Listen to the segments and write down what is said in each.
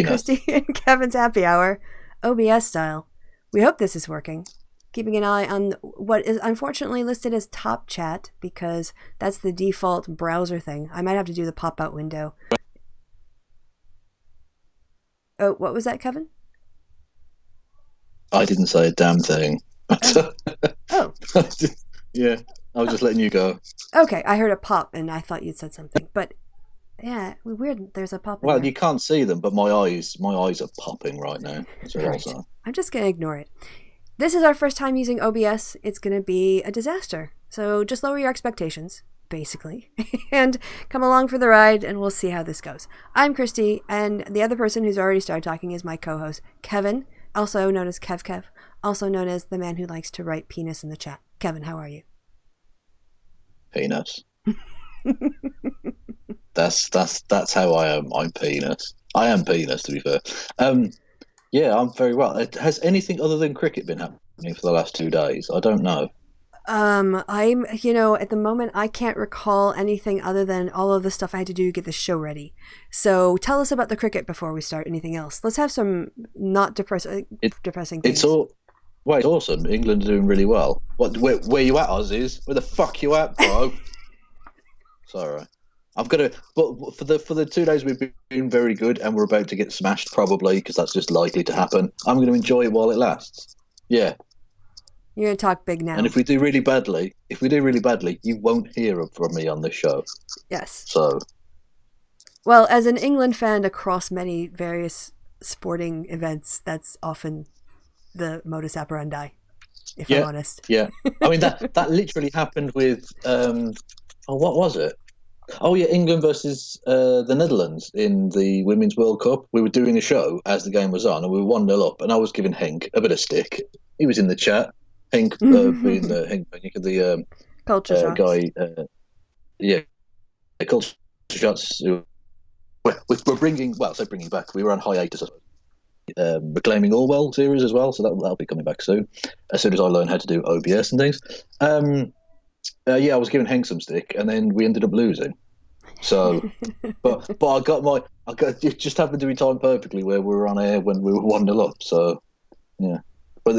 penis. Kristi and Kevin's happy hour, OBS style. We hope this is working. Keeping an eye on what is unfortunately listed as top chat because that's the default browser thing. I might have to do the pop-out window. Oh, what was that, Kevin? I didn't say a damn thing. Oh. Yeah, I was just letting you go. Okay, I heard a pop and I thought you'd said something, but yeah, weird. There's a pop. Well, there. you can't see them, but my eyes are popping right now. So Right. I'm just gonna ignore it. This is our first time using OBS. It's gonna be a disaster, so just lower your expectations, basically, and come along for the ride, and we'll see how this goes. I'm Kristi, and the other person who's already started talking is my co-host, Kevin, also known as Kev, also known as the man who likes to write penis in the chat. Kevin, how are you? Penis. That's how I am. I'm penis. I am penis, to be fair. Yeah, I'm very well. Has anything other than cricket been happening for the last 2 days? I don't know. I'm, at the moment, I can't recall anything other than all of the stuff I had to do to get the show ready. So tell us about the cricket before we start anything else. Let's have some not depressing things. It's awesome. England are doing really well. Where you at, Aussies? Where the fuck you at, bro? Sorry. I've got to, but for the 2 days we've been very good, and we're about to get smashed probably because that's just likely to happen. I'm going to enjoy it while it lasts. Yeah. You're going to talk big now. And if we do really badly, you won't hear from me on this show. Yes. So. Well, as an England fan across many various sporting events, that's often the modus operandi, if I'm honest. Yeah. I mean, that literally happened with, what was it? Oh, yeah, England versus the Netherlands in the Women's World Cup. We were doing a show as the game was on, and we were 1-0 up, and I was giving Henk a bit of stick. He was in the chat. Henk being the culture shots guy. Culture shots. We're bringing back. We were on hiatus, reclaiming Orwell series as well, so that'll be coming back soon. As soon as I learn how to do OBS and things. I was giving Henk some stick, and then we ended up losing. So, but it just happened to be timed perfectly where we were on air when we were 1-0 up. So, yeah. But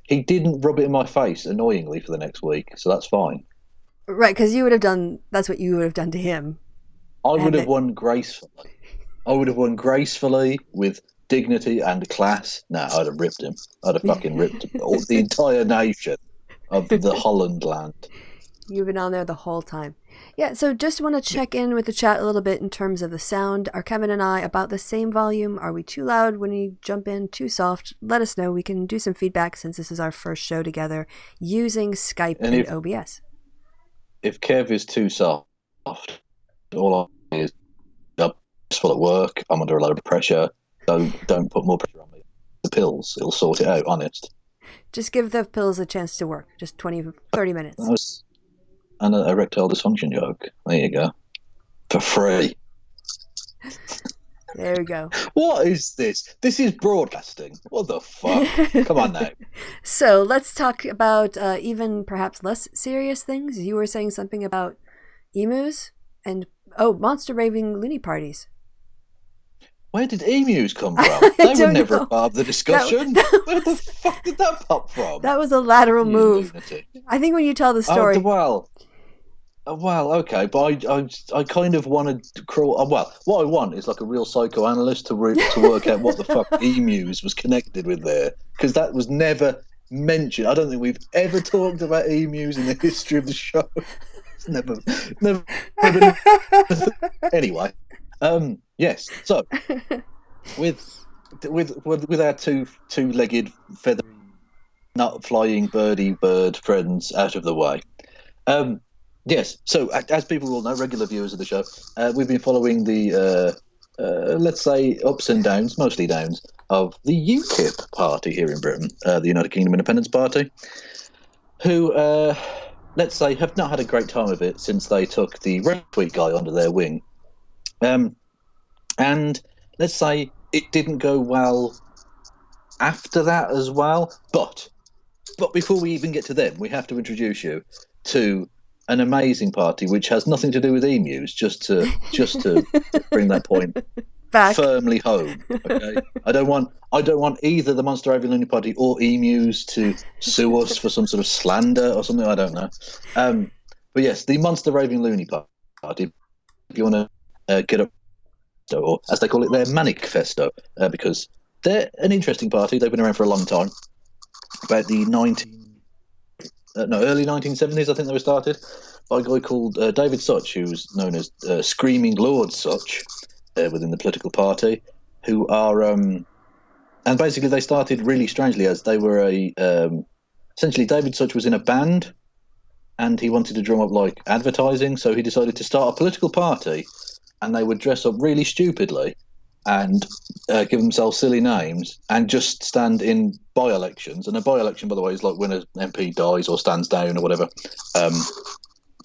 he didn't rub it in my face annoyingly for the next week, so that's fine. Right, because that's what you would have done to him. I would have won gracefully. I would have won gracefully with dignity and class. No, I'd have ripped him. I'd have fucking ripped him. The entire nation of the Holland land. You've been on there the whole time. Yeah, so just want to check in with the chat a little bit in terms of the sound. Are Kevin and I about the same volume? Are we too loud when we jump in? Too soft? Let us know. We can do some feedback since this is our first show together using Skype and OBS. If Kev is too soft, all I is full at work. I'm under a lot of pressure. Don't put more pressure on me. The pills, it'll sort it out, honest. Just give the pills a chance to work. Just 20-30 minutes. And an erectile dysfunction joke. There you go. For free. There we go. What is this? This is broadcasting. What the fuck? Come on now. So let's talk about even perhaps less serious things. You were saying something about emus and monster raving loony parties. Where did emus come from? They were never a part of the discussion. Where the fuck did that pop from? That was a lateral move. Lunatic. I think when you tell the story. Well, okay, but I kind of wanted to crawl. What I want is like a real psychoanalyst to work out what the fuck emus was connected with there, because that was never mentioned. I don't think we've ever talked about emus in the history of the show. It's never been. Anyway, yes. So with our two-legged feather nut flying bird friends out of the way. Yes, so as people will know, regular viewers of the show, we've been following the, let's say, ups and downs, mostly downs, of the UKIP party here in Britain, the United Kingdom Independence Party, who, let's say, have not had a great time of it since they took the retweet guy under their wing. And let's say it didn't go well after that as well, but before we even get to them, we have to introduce you to an amazing party which has nothing to do with emus, just to bring that point back. firmly home. Okay, I don't want either the Monster Raving Loony Party or emus to sue us for some sort of slander or something. I don't know. But yes, the Monster Raving Loony Party. If you want to get up, or as they call it, their Manifesto, because they're an interesting party. They've been around for a long time. About the early 1970s, I think they were started by a guy called David Such, who's known as Screaming Lord Such within the political party, who are and basically they started really strangely as they were essentially David Such was in a band and he wanted to drum up like advertising, so he decided to start a political party, and they would dress up really stupidly and give themselves silly names and just stand in by-elections. And a by-election, by the way, is like when an MP dies or stands down or whatever.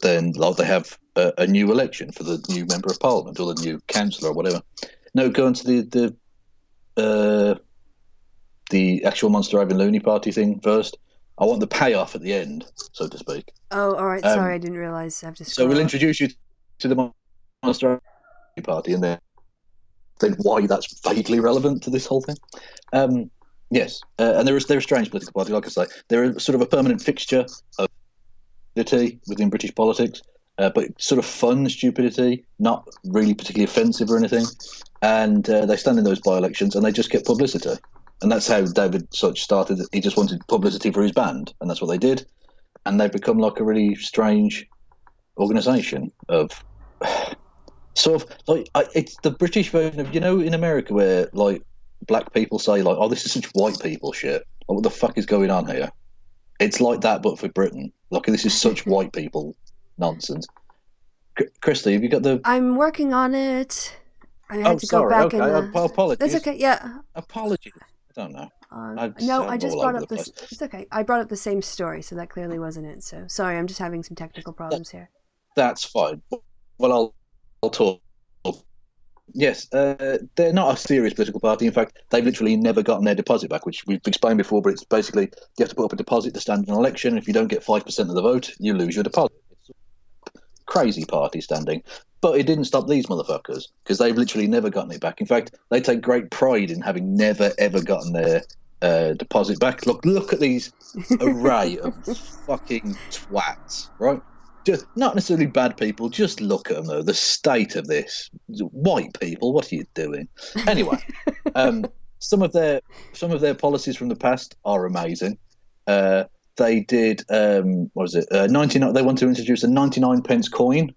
Then like they have a new election for the new member of parliament or the new councillor or whatever. No, go into the actual Monster Raving Loony Party thing first. I want the payoff at the end, so to speak. Oh, all right. Sorry, I didn't realise. I have to scroll So we'll up. introduce you to the Monster Raving Party and then why that's vaguely relevant to this whole thing. Yes, and they're a strange political party, like I say. They're sort of a permanent fixture of stupidity within British politics, but sort of fun stupidity, not really particularly offensive or anything. And they stand in those by-elections and they just get publicity. And that's how David Such started. He just wanted publicity for his band, and that's what they did. And they've become like a really strange organisation of sort of like it's the British version of, you know, in America where like black people say like, "Oh, this is such white people shit. Like, what the fuck is going on here?" It's like that, but for Britain. Like, this is such white people nonsense. Kristi, have you got the? I'm working on it. I had to go back okay. and. Apologies. That's okay. Yeah. Apologies. I don't know. No, I just brought up this. Place. It's okay. I brought up the same story, so that clearly wasn't it. So sorry, I'm just having some technical problems here. That's fine. Well, I'll talk. Yes, they're not a serious political party. In fact, they've literally never gotten their deposit back, which we've explained before. But it's basically you have to put up a deposit to stand in an election. If you don't get 5% of the vote, you lose your deposit. It's a crazy party standing. But it didn't stop these motherfuckers, because they've literally never gotten it back. In fact, they take great pride in having never, ever gotten their deposit back. Look at these array of fucking twats, right? Just, not necessarily bad people, just look at them, though. The state of this. White people, what are you doing? Anyway, some of their policies from the past are amazing. They did, what was it, 99, they want to introduce a 99 pence coin.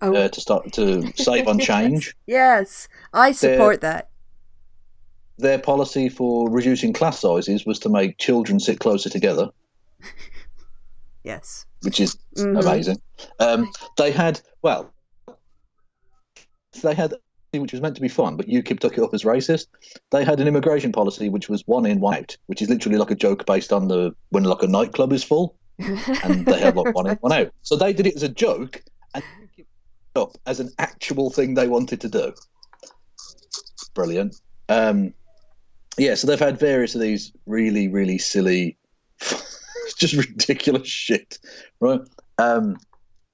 To start to save on change. Yes, I support that. Their policy for reducing class sizes was to make children sit closer together. Yes, which is amazing. They had, which was meant to be fun, but UKIP took it up as racist. They had an immigration policy which was one in, one out, which is literally like a joke based on when like a nightclub is full, and they had like one in, one out. So they did it as a joke, and up as an actual thing they wanted to do. Brilliant. Yeah, so they've had various of these really, really silly, just ridiculous shit, right?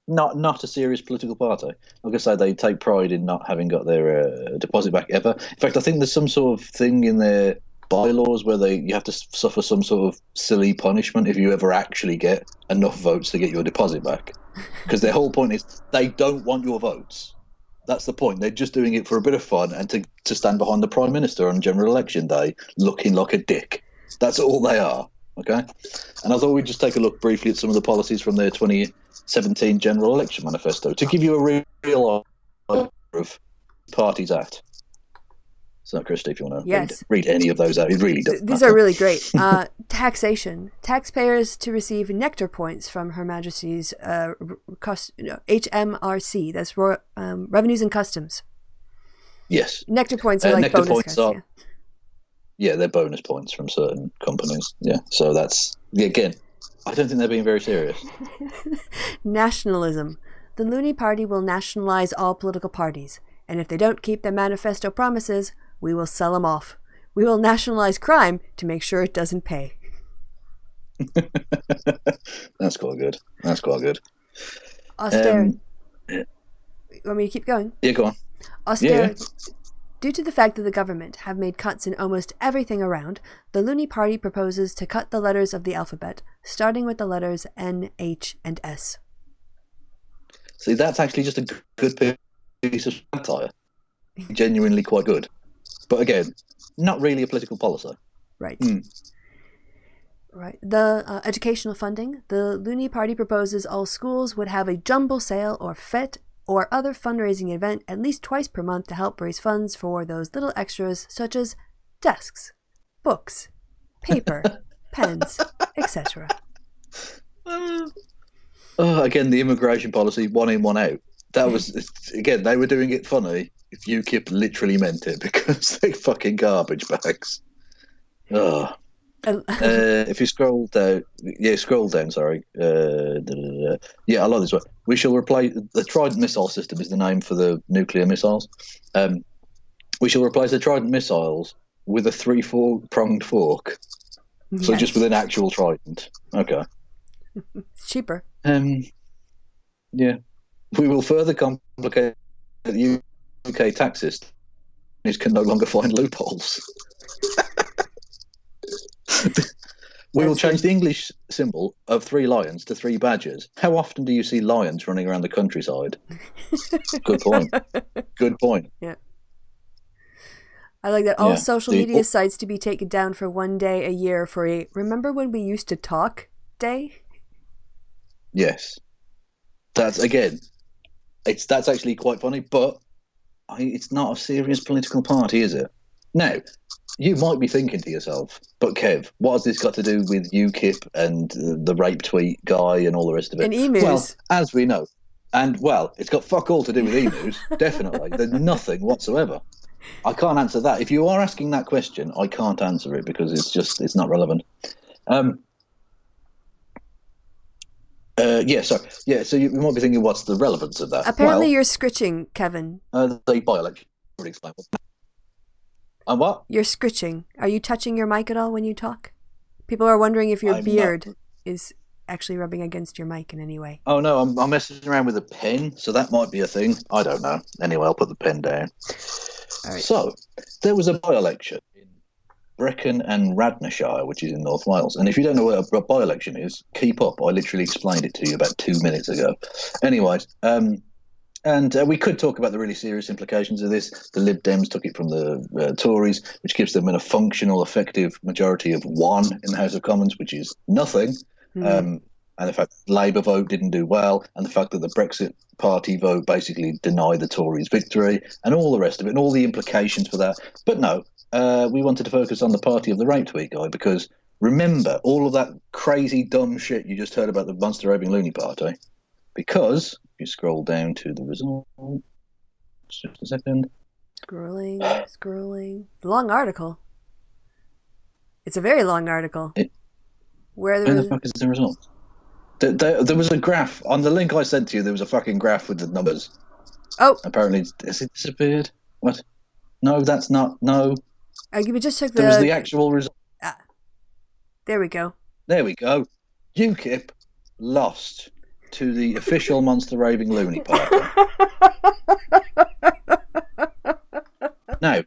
Not a serious political party. Like I say, they take pride in not having got their deposit back ever. In fact, I think there's some sort of thing in their bylaws where you have to suffer some sort of silly punishment if you ever actually get enough votes to get your deposit back. Because their whole point is they don't want your votes. That's the point. They're just doing it for a bit of fun and to stand behind the Prime Minister on general election day looking like a dick. That's all they are, okay? And I thought we'd just take a look briefly at some of the policies from their 2017 general election manifesto to give you a real idea of parties at. So, Kristi, if you want to read any of those out, it really does. These are really great. Taxation. Taxpayers to receive nectar points from Her Majesty's HMRC. That's Revenues and Customs. Yes. Nectar points are like bonus points cards. Yeah, they're bonus points from certain companies. Yeah, so that's, again, I don't think they're being very serious. Nationalism. The Loony Party will nationalize all political parties, and if they don't keep their manifesto promises, we will sell them off. We will nationalize crime to make sure it doesn't pay. That's quite good. That's quite good. Austerity. You want me to keep going? Yeah, go on. Austerity. Yeah. Due to the fact that the government have made cuts in almost everything around, the Loony Party proposes to cut the letters of the alphabet, starting with the letters N, H, and S. See, that's actually just a good piece of satire. Genuinely quite good. But again, not really a political policy. Right. Right. The educational funding. The Loony Party proposes all schools would have a jumble sale or fete or other fundraising event at least twice per month to help raise funds for those little extras such as desks, books, paper, pens, etc. Again, the immigration policy, one in, one out. That was, again, they were doing it funny if UKIP literally meant it, because they're fucking garbage bags. If you scroll down, sorry. Yeah, I like this one. We shall replace the Trident missile system is the name for the nuclear missiles. We shall replace the Trident missiles with a 3-4-pronged fork. Yes. So just with an actual Trident. Okay. It's cheaper. Yeah. We will further complicate the UK tax system. It can no longer find loopholes. We will change the English symbol of 3 lions to 3 badgers. How often do you see lions running around the countryside? Good point. Good point. Yeah. I like that all social media sites to be taken down for 1 day a year for a "Remember when we used to talk" day? Yes. That's, again, that's actually quite funny, but it's not a serious political party, is it? Now, you might be thinking to yourself, but Kev, what has this got to do with UKIP and the rape tweet guy and all the rest of it? And emus. Well, as we know. And, well, it's got fuck all to do with emus, definitely. There's nothing whatsoever. I can't answer that. If you are asking that question, I can't answer it because it's not relevant. So you might be thinking, what's the relevance of that? Apparently you're scritching, Kevin. The by-election. Explain what. And what? You're scritching. Are you touching your mic at all when you talk? People are wondering if your beard is actually rubbing against your mic in any way. Oh, no, I'm messing around with a pen, so that might be a thing. I don't know. Anyway, I'll put the pen down. All right. So, there was a by-election in Brecon and Radnorshire, which is in North Wales. And if you don't know what a by-election is, keep up. I literally explained it to you about 2 minutes ago. Anyways, and we could talk about the really serious implications of this. The Lib Dems took it from the Tories, which gives them a functional, effective majority of 1 in the House of Commons, which is nothing. And the fact that the Labour vote didn't do well, and the fact that the Brexit Party vote basically denied the Tories victory, and all the rest of it, and all the implications for that. But no, we wanted to focus on the party of the rape tweet guy, because remember all of that crazy, dumb shit you just heard about the monster raving Loony Party? Because if you scroll down to the results, just a second. Scrolling. Long article. It's a very long article. Where the fuck is the result? There was a graph on the link I sent to you. There was a fucking graph with the numbers. Oh, apparently has it disappeared? What? No, that's not. No. We just took There was the actual result. There we go. There we go. UKIP lost to the official monster raving Loony Party. Now,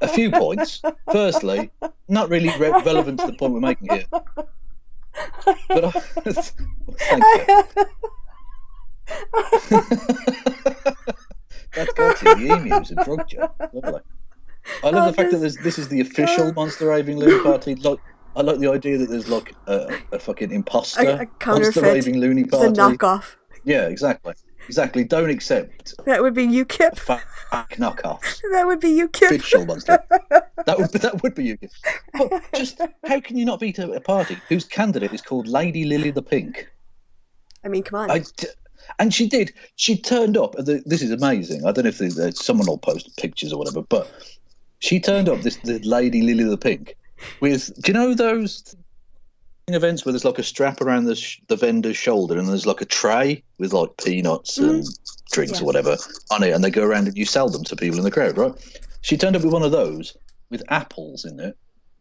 a few points. Firstly, not really relevant to the point we're making here. But thank you. That's got to the emus and drugged you. Lovely. I love the fact that this is the official monster raving Loony Party. I like the idea that there's like a fucking imposter, a counterfeit, monster raving Loony Party. It's a knockoff. Yeah, exactly. Don't accept. That would be UKIP. Fake knockoffs. That would be UKIP. Official monster. That would be UKIP. But just how can you not beat a party whose candidate is called Lady Lily the Pink? I mean, come on. And she did. She turned up. This is amazing. I don't know if someone will post pictures or whatever, but she turned up. This Lady Lily the Pink with. Do you know those events where there's like a strap around the vendor's shoulder and there's like a tray with like peanuts and drinks or whatever on it, and they go around and you sell them to people in the crowd, right? She turned up with one of those with apples in it,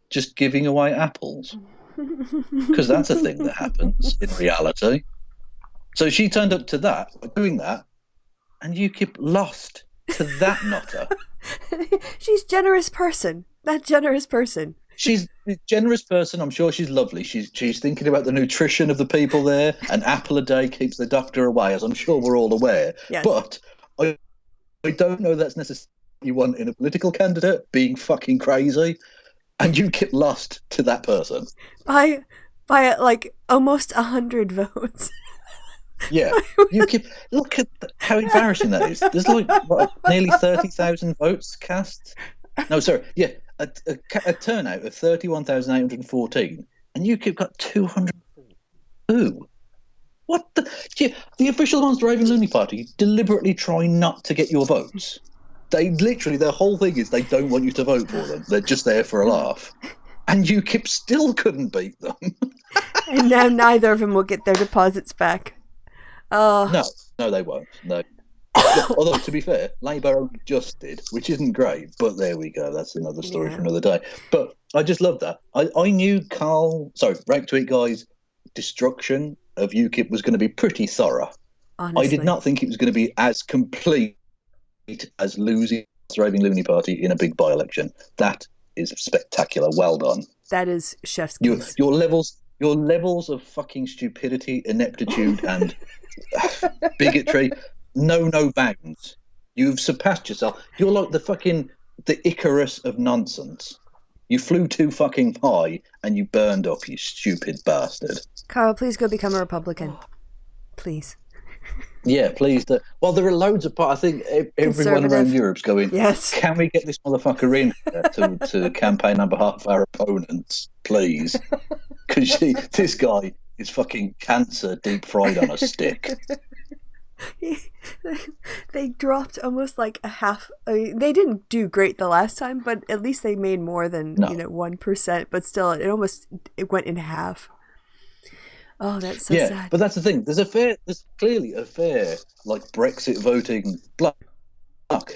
just giving away apples, because that's a thing that happens in reality. So she turned up to that, doing that, and UKIP lost to that nutter She's generous person. That generous person. She's a generous person. I'm sure she's lovely. She's thinking about the nutrition of the people there. An apple a day keeps the doctor away, as I'm sure we're all aware. Yes. But I don't know that's necessarily what you want in a political candidate, being fucking crazy. And you get lost to that person. By like almost 100 votes. Yeah, look at how embarrassing that is. There's like nearly 30,000 votes cast. No, sorry, yeah, a turnout of 31,814, and UKIP got 202. What the official ones driving Loony Party deliberately try not to get your votes. They literally, their whole thing is they don't want you to vote for them. They're just there for a laugh. And UKIP still couldn't beat them. And now neither of them will get their deposits back. No, they won't. No. Although, to be fair, Labour only just did, which isn't great. But there we go. That's another story for another day. But I just love that. I knew Rape Tweet Guy's destruction of UKIP was going to be pretty thorough. Honestly. I did not think it was going to be as complete as losing Raving Loony Party in a big by-election. That is spectacular. Well done. That is chef's kiss. Your levels of fucking stupidity, ineptitude, and bigotry know no bounds. You've surpassed yourself. You're like the Icarus of nonsense. You flew too fucking high and you burned up, you stupid bastard. Carl, please go become a Republican. Please. Yeah, please. Well, there are loads of I think everyone around Europe's going, yes. Can we get this motherfucker in to campaign on behalf of our opponents, please? Because this guy is fucking cancer deep fried on a stick. They dropped almost like a half. They didn't do great the last time, but at least they made more than 1%. But still, it went in half. Oh, that's so sad. Yeah, but that's the thing. There's clearly a fair like Brexit voting block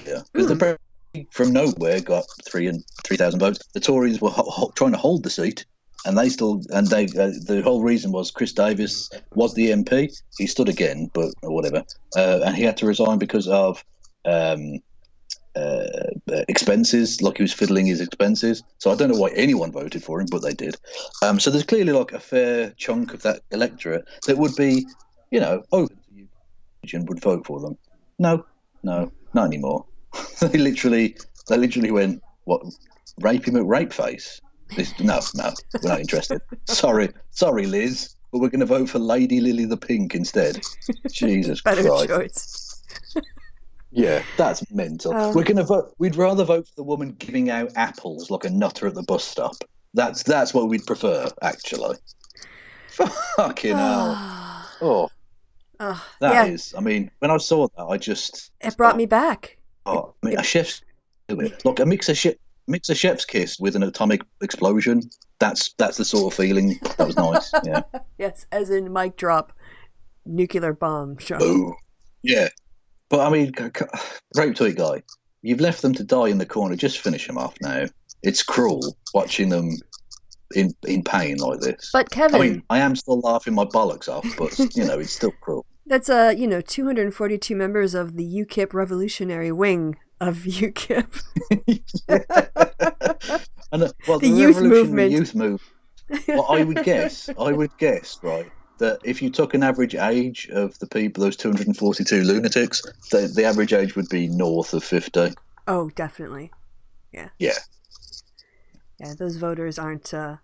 here because the Brexit from nowhere got 3,000 votes. The Tories were trying to hold the seat, and the whole reason was Chris Davis was the MP. He stood again, but whatever, and he had to resign because of expenses, like he was fiddling his expenses. So I don't know why anyone voted for him, but they did. So there's clearly like a fair chunk of that electorate that would be, open to you and would vote for them. No, not anymore. They literally went, what, rape him at rape face? No, we're not interested. Sorry, Liz, but we're going to vote for Lady Lily the Pink instead. Jesus Better Christ. choice. Yeah, that's mental. We're gonna vote. We'd rather vote for the woman giving out apples like a nutter at the bus stop. That's what we'd prefer, actually. Fucking hell! That is. I mean, when I saw that, it brought me back. I mean, a chef's like a mix of chef's kiss with an atomic explosion. That's the sort of feeling. That was nice. Yeah. Yes, as in mic drop, nuclear bomb drop. Ooh. Yeah. But I mean, Rape Tweet Guy, you've left them to die in the corner. Just finish them off now. It's cruel watching them in pain like this. But Kevin, I mean, I am still laughing my bollocks off, but it's still cruel. That's 242 members of the UKIP revolutionary wing of UKIP. And the youth movement. Well, I would guess, right, that if you took an average age of the people, those 242 lunatics, the average age would be north of 50. Oh, definitely. Yeah. Yeah. Yeah, those voters aren't. Those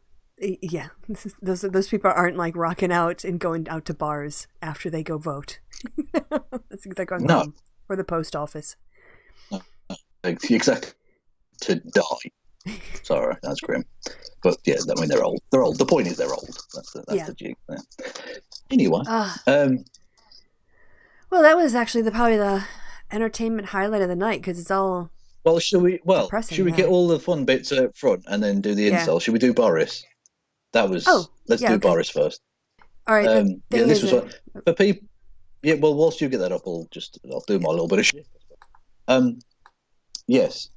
people aren't like rocking out and going out to bars after they go vote. They're going home or the post office. No, exactly. To die. Sorry, that's grim. But yeah, I mean they're old. They're old. The point is they're old. That's the jig. Yeah. Anyway. Well, that was actually probably the entertainment highlight of the night because it's all. Well, should we get all the fun bits up front and then do the incel? Should we do Boris? That was. Let's do Boris first. All right. This was for people. Yeah. Well, whilst you get that up, I'll do my little bit of shit. Yes.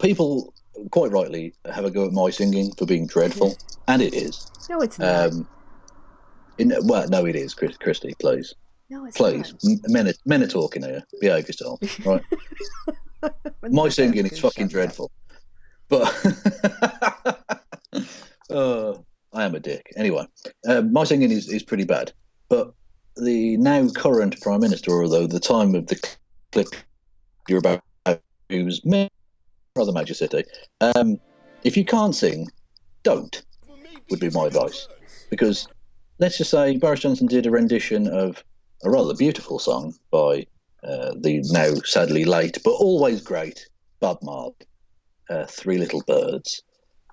People quite rightly have a go at my singing for being dreadful, and it is. No, it's not. No, it is, Kristi, please. No, it's please. not. Men are talking here. Behave yourself, right? My singing is fucking dreadful. But I am a dick. Anyway, my singing is pretty bad. But the now current Prime Minister, although the time of the clip you're about, who's rather major city, if you can't sing, don't, would be my advice. Because let's just say Boris Johnson did a rendition of a rather beautiful song by the now sadly late but always great Bob Marley, Three Little Birds.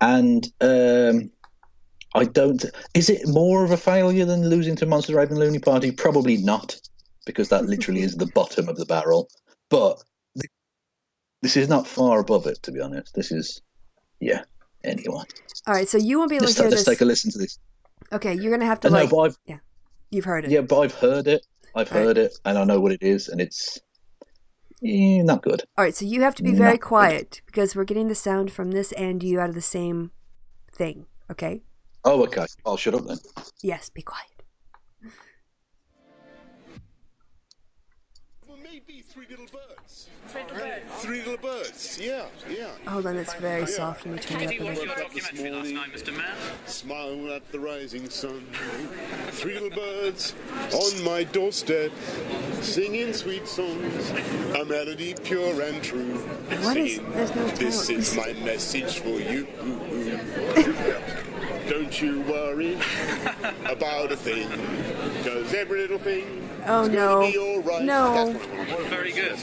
And I don't... Is it more of a failure than losing to Monster Raven Loony Party? Probably not, because that literally is the bottom of the barrel. But this is not far above it, to be honest. This is... Yeah, anyway. All right, so you won't be able to hear this. Let's take a listen to this. Okay, you're going to have to No, but yeah, you've heard it. Yeah, but I've heard it. I've heard it, and I know what it is, and it's not good. All right, so you have to be very quiet because we're getting the sound from this and you out of the same thing, okay? Oh, okay. I'll shut up then. Yes, be quiet. Well, maybe three little birds. Three little birds. Yeah. Hold on, it's very soft. Let me turn it up a What's bit. your documentary last night, Mr. Man? Smile at the rising sun. Three little birds on my doorstep, singing sweet songs, a melody pure and true. What is... Singing, There's no this tone. is my message for you. Don't you worry about a thing, because every little thing Oh, is no. going to be all right. No. Very good.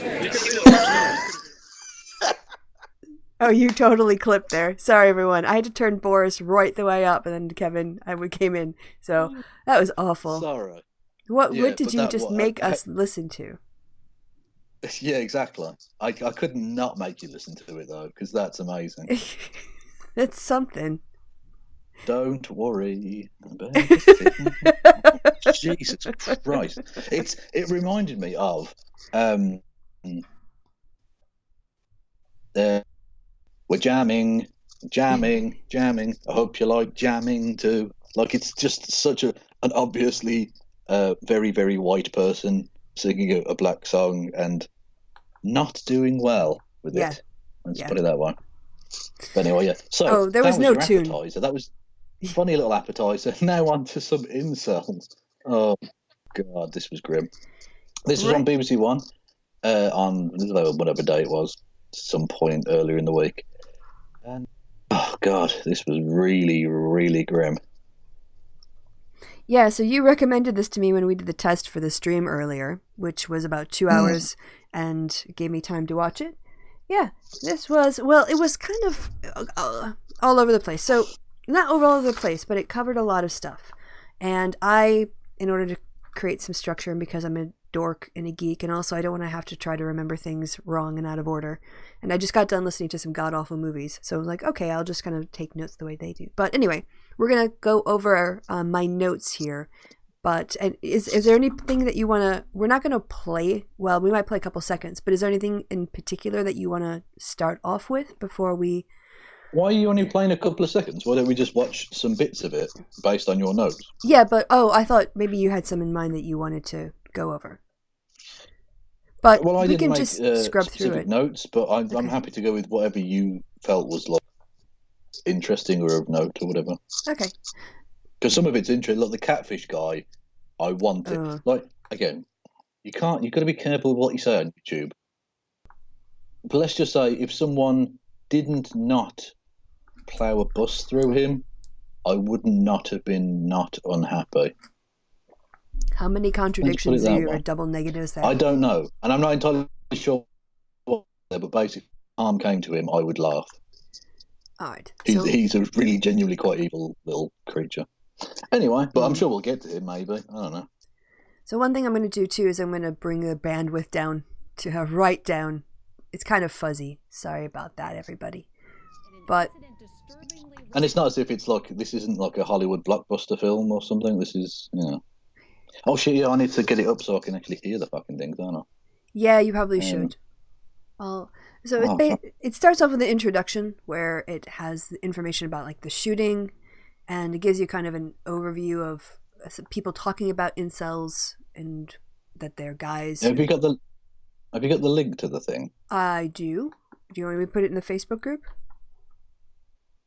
Oh, you totally clipped there. Sorry, everyone. I had to turn Boris right the way up, and then Kevin, we came in. So that was awful. Sorry. What Yeah, did but you that just wa- make I- us listen to? Yeah, exactly. I could not make you listen to it, though, because that's amazing. It's something. Don't worry about it. Jesus Christ. It reminded me of we're jamming. I hope you like jamming too. Like, it's just such an obviously very, very white person singing a black song and not doing well with it. Let's put it that way. But anyway, yeah. So there was that no your tune. appetizer. That was funny little appetizer. Now on to some incels. Oh God, this was grim. This was on BBC One on whatever day it was, some point earlier in the week. And oh God, this was really, really grim. Yeah, so you recommended this to me when we did the test for the stream earlier, which was about 2 hours, and gave me time to watch it. Yeah, this was, well, it was kind of all over the place. So, not all over the place, but it covered a lot of stuff. And in order to create some structure, and because I'm a dork and a geek, and also I don't want to have to try to remember things wrong and out of order. And I just got done listening to some god-awful movies. So I was like, okay, I'll just kind of take notes the way they do. But anyway, we're going to go over my notes here. But is there anything that you want to... We're not going to play... Well, we might play a couple seconds. But is there anything in particular that you want to start off with before we... Why are you only playing a couple of seconds? Why don't we just watch some bits of it based on your notes? Yeah, but... Oh, I thought maybe you had some in mind that you wanted to go over. But well, I we didn't can make just scrub through specific it. notes, but I'm happy to go with whatever you felt was like interesting or of note or whatever. Okay. Because some of it's interesting. Look, the catfish guy, I want it. Like, again, you've got to be careful with what you say on YouTube. But let's just say if someone didn't not plough a bus through him, I would not have been not unhappy. How many contradictions or double negatives there? I don't know. And I'm not entirely sure what there, but basically, if harm came to him, I would laugh. All right. He's a really genuinely quite evil little creature. Anyway, but I'm sure we'll get to him maybe. I don't know. So one thing I'm going to do too is I'm going to bring the bandwidth down to right down. It's kind of fuzzy. Sorry about that, everybody. But... And it's not as if it's like, this isn't like a Hollywood blockbuster film or something. This is, you know... Oh shit, yeah, I need to get it up so I can actually hear the fucking thing, don't I? Yeah, you probably should. So it starts off with the introduction where it has information about like the shooting, and it gives you kind of an overview of people talking about incels and that they're guys. Have you got the Have you got the link to the thing? I do. Do you want me to put it in the Facebook group?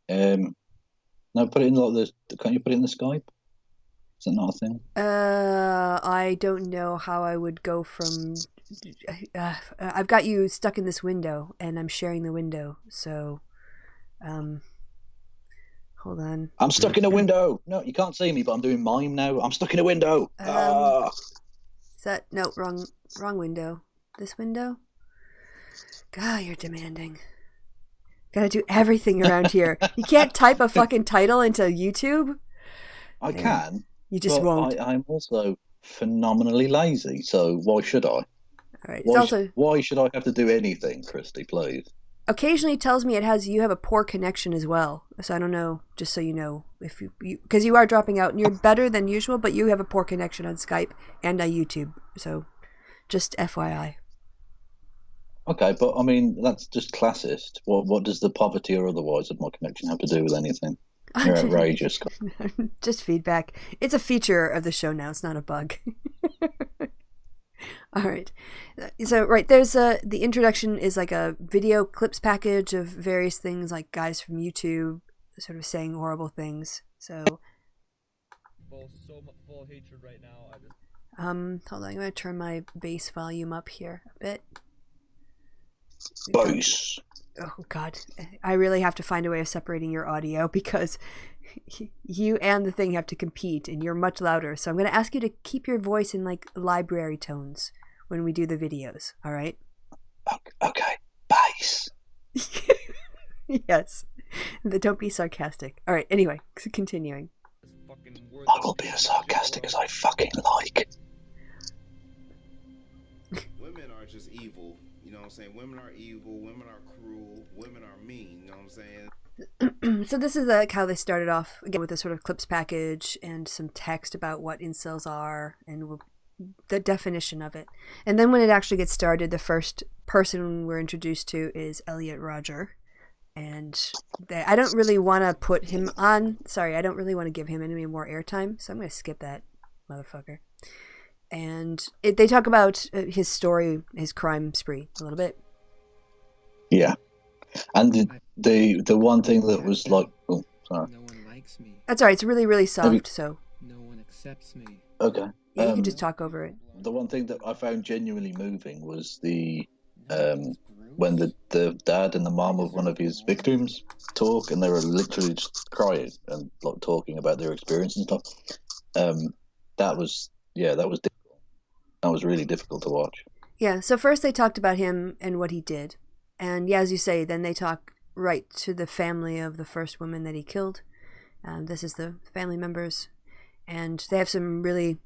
No, put it in like the. Can't you put it in the Skype? Is that not a thing? I don't know how I would go from. I've got you stuck in this window, and I'm sharing the window. So, hold on. I'm stuck in a window. No, you can't see me, but I'm doing mime now. I'm stuck in a window. Is that no wrong window? This window? God, you're demanding. Gotta do everything around here. You can't type a fucking title into YouTube. I can. You just won't. I'm also phenomenally lazy, so why should I? All right. Why should I have to do anything, Kristi, please? Occasionally tells me you have a poor connection as well. So I don't know, just so you know, if you because you are dropping out and you're better than usual, but you have a poor connection on Skype and on YouTube. So just FYI. Okay, but I mean that's just classist. What does the poverty or otherwise of my connection have to do with anything? You're outrageous. Just feedback. It's a feature of the show now. It's not a bug. All right. So, right, there's the introduction is like a video clips package of various things, like guys from YouTube sort of saying horrible things. So, full hatred right now. hold on. I'm going to turn my bass volume up here a bit. Bass. Oh, God. I really have to find a way of separating your audio because you and the thing have to compete and you're much louder. So I'm going to ask you to keep your voice in like library tones when we do the videos. All right? Okay. Bass. Yes. Don't be sarcastic. All right. Anyway, continuing. I will be as sarcastic as I fucking like. Women are just evil. You know what I'm saying? Women are evil. Women are cruel. Women are mean. You know what I'm saying? So this is like how they started off again with a sort of clips package and some text about what incels are and the definition of it. And then when it actually gets started, the first person we're introduced to is Elliot Rodger. And I don't really want to put him on. Sorry, I don't really want to give him any more airtime. So I'm going to skip that motherfucker. And they talk about his story, his crime spree a little bit. Yeah. And the one thing that was like, oh, sorry. No one likes me. That's all right. It's really, really soft. So No one accepts me. Okay. yeah, you can just talk over it. The one thing that I found genuinely moving was the when the dad and the mom of one of his victims talk, and they were literally just crying and like talking about their experience and stuff. That was difficult. That was really difficult to watch. Yeah. So first they talked about him and what he did, and yeah, as you say, then they talk right to the family of the first woman that he killed. This is the family members, and they have some really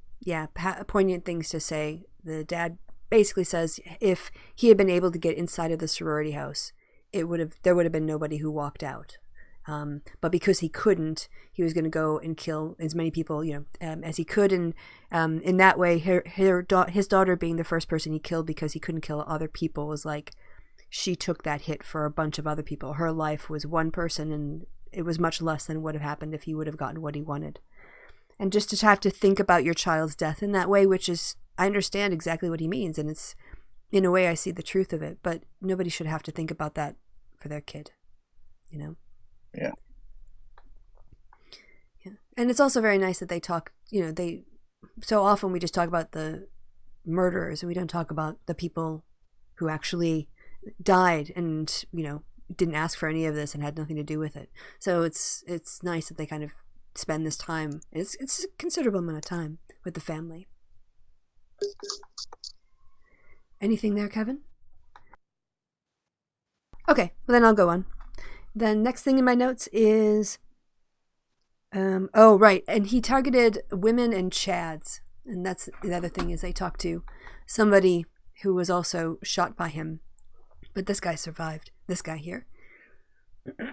poignant things to say. The dad basically says if he had been able to get inside of the sorority house, there would have been nobody who walked out. But because he couldn't, he was going to go and kill as many people, as he could, and in that way, his daughter being the first person he killed because he couldn't kill other people was like she took that hit for a bunch of other people. Her life was one person, and it was much less than would have happened if he would have gotten what he wanted. And just to have to think about your child's death in that way, which is, I understand exactly what he means, and it's, in a way, I see the truth of it, but nobody should have to think about that for their kid, Yeah. Yeah. And it's also very nice that they talk, so often we just talk about the murderers and we don't talk about the people who actually died and, didn't ask for any of this and had nothing to do with it. So it's nice that they kind of spend this time. It's a considerable amount of time with the family. Anything there, Kevin? Okay, well then I'll go on. The next thing in my notes is, right, and he targeted women and chads, and that's the other thing is they talked to somebody who was also shot by him, but this guy survived. This guy here.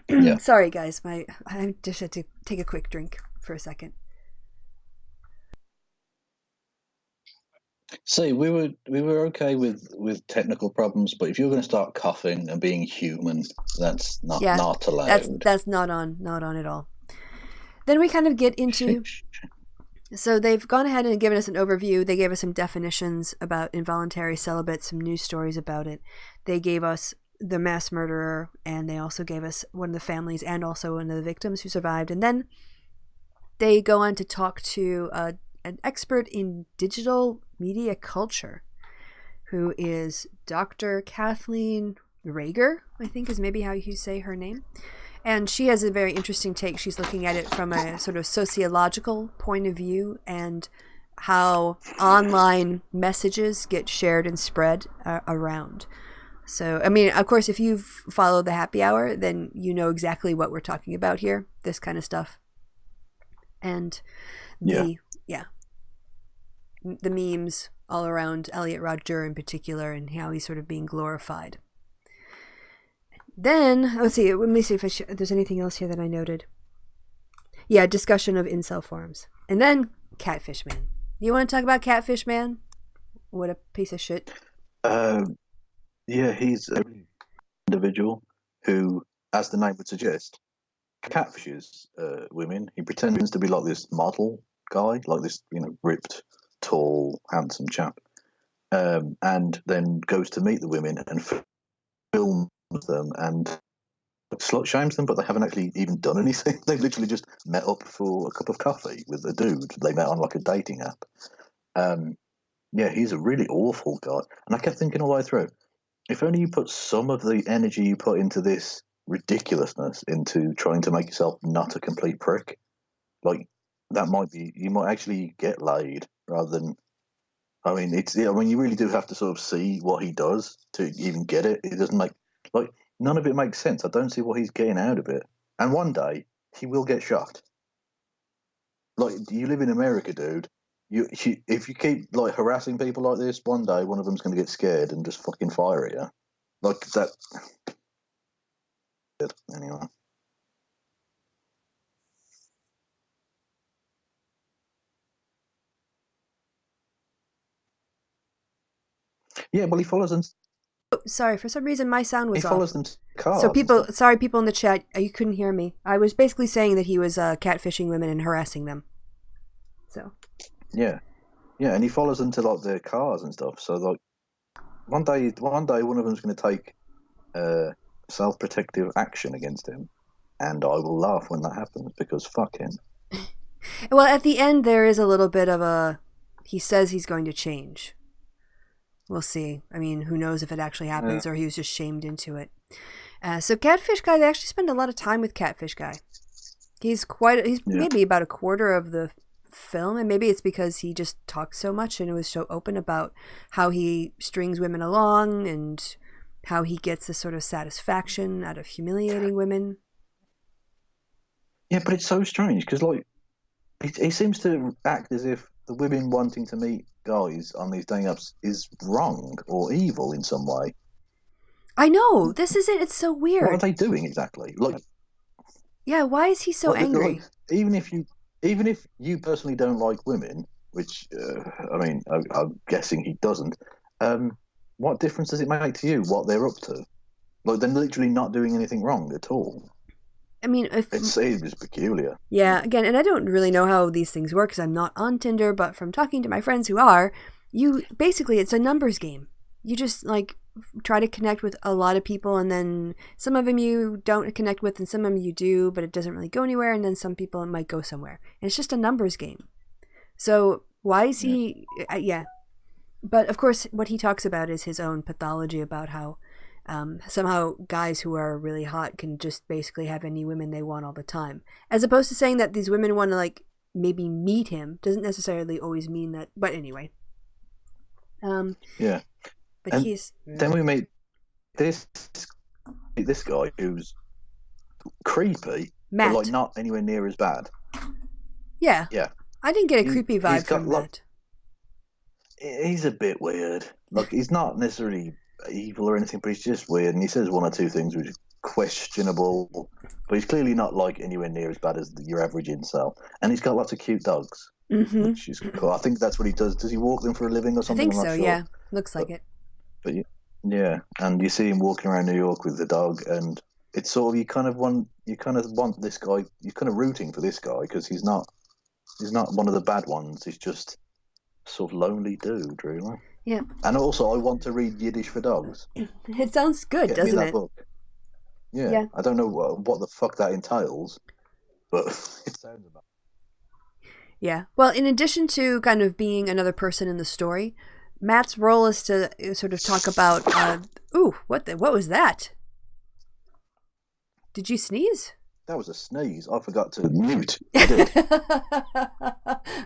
Yeah. Sorry, guys, I just had to take a quick drink for a second. See, we were okay with technical problems, but if you're going to start coughing and being human, that's not allowed. That's not on at all. Then we kind of get into So they've gone ahead and given us an overview. They gave us some definitions about involuntary celibate, some news stories about it. They gave us the mass murderer, and they also gave us one of the families and also one of the victims who survived. And then they go on to talk to an expert in digital media culture, who is Dr. Kathleen Rager, I think is maybe how you say her name. And she has a very interesting take. She's looking at it from a sort of sociological point of view and how online messages get shared and spread around. So, I mean, of course, if you've followed the happy hour, then you know exactly what we're talking about here, this kind of stuff. And the memes all around Elliot Rodger in particular and how he's sort of being glorified. Then, let's see, let me see if there's anything else here that I noted. Yeah, discussion of incel forums. And then Catfish Man. You want to talk about Catfish Man? What a piece of shit. Yeah, he's an individual who, as the name would suggest, catfishes women. He pretends to be like this model guy, like this, ripped, tall, handsome chap, and then goes to meet the women and films them and slut shames them, but they haven't actually even done anything. They've literally just met up for a cup of coffee with a dude they met on like a dating app. Yeah, he's a really awful guy. And I kept thinking all the way through, if only you put some of the energy you put into this ridiculousness into trying to make yourself not a complete prick, like that might be, you might actually get laid rather than, I mean, you really do have to sort of see what he does to even get it. It doesn't make, like, none of it makes sense. I don't see what he's getting out of it. And one day, he will get shot. Like, you live in America, dude. If you keep, like, harassing people like this, one day one of them's going to get scared and just fucking fire at you. Like, that... Anyway. Yeah, well, he follows them... Oh, sorry, for some reason my sound was off. He follows them to cars. So people in the chat, you couldn't hear me. I was basically saying that he was catfishing women and harassing them. So. Yeah, and he follows them to like their cars and stuff. So like, one day, one of them's going to take self-protective action against him, and I will laugh when that happens because fuck him. Well, at the end there is a little bit of he says he's going to change. We'll see. I mean, who knows if it actually happens or he was just shamed into it. So Catfish Guy, they actually spend a lot of time with Catfish Guy. He's maybe about a quarter of the film, and maybe it's because he just talks so much and it was so open about how he strings women along and how he gets this sort of satisfaction out of humiliating women. Yeah, but it's so strange because like he seems to act as if the women wanting to meet guys on these dating apps is wrong or evil in some way. I know, this is it. It's so weird. What are they doing exactly? Like, yeah, why is he so angry? Like, even if you personally don't like women, which I mean, I'm guessing he doesn't. What difference does it make to you what they're up to? Like, they're literally not doing anything wrong at all. I mean, it was peculiar. Yeah, again, and I don't really know how these things work because I'm not on Tinder, but from talking to my friends who are, it's a numbers game. You just like try to connect with a lot of people, and then some of them you don't connect with, and some of them you do, but it doesn't really go anywhere, and then some people might go somewhere. And it's just a numbers game. So why is he? Yeah, but of course, what he talks about is his own pathology about how somehow guys who are really hot can just basically have any women they want all the time, as opposed to saying that these women want to like maybe meet him. Doesn't necessarily always mean that, but anyway. Yeah. But and then we meet this guy who's creepy, Matt. but like not anywhere near as bad. Yeah. I didn't get a creepy vibe from Matt. He's a bit weird. Like, he's not necessarily evil or anything, but he's just weird, and he says one or two things which are questionable, but he's clearly not like anywhere near as bad as your average incel. And he's got lots of cute dogs, which is cool. I think that's what he does. Does he walk them for a living or something? I think so, sure. yeah. Looks like it. But yeah, and you see him walking around New York with the dog, and it's sort of, you kind of want this guy, you're kind of rooting for this guy because he's not He's not one of the bad ones. He's just sort of lonely dude, really. Yeah. And also, I want to read Yiddish for Dogs. It sounds good, Get me doesn't that it? book. Yeah. Yeah. I don't know what the fuck that entails, but it sounds about. Yeah. Well, in addition to kind of being another person in the story, Matt's role is to sort of talk about. What was that? Did you sneeze? That was a sneeze. I forgot to mute. I did.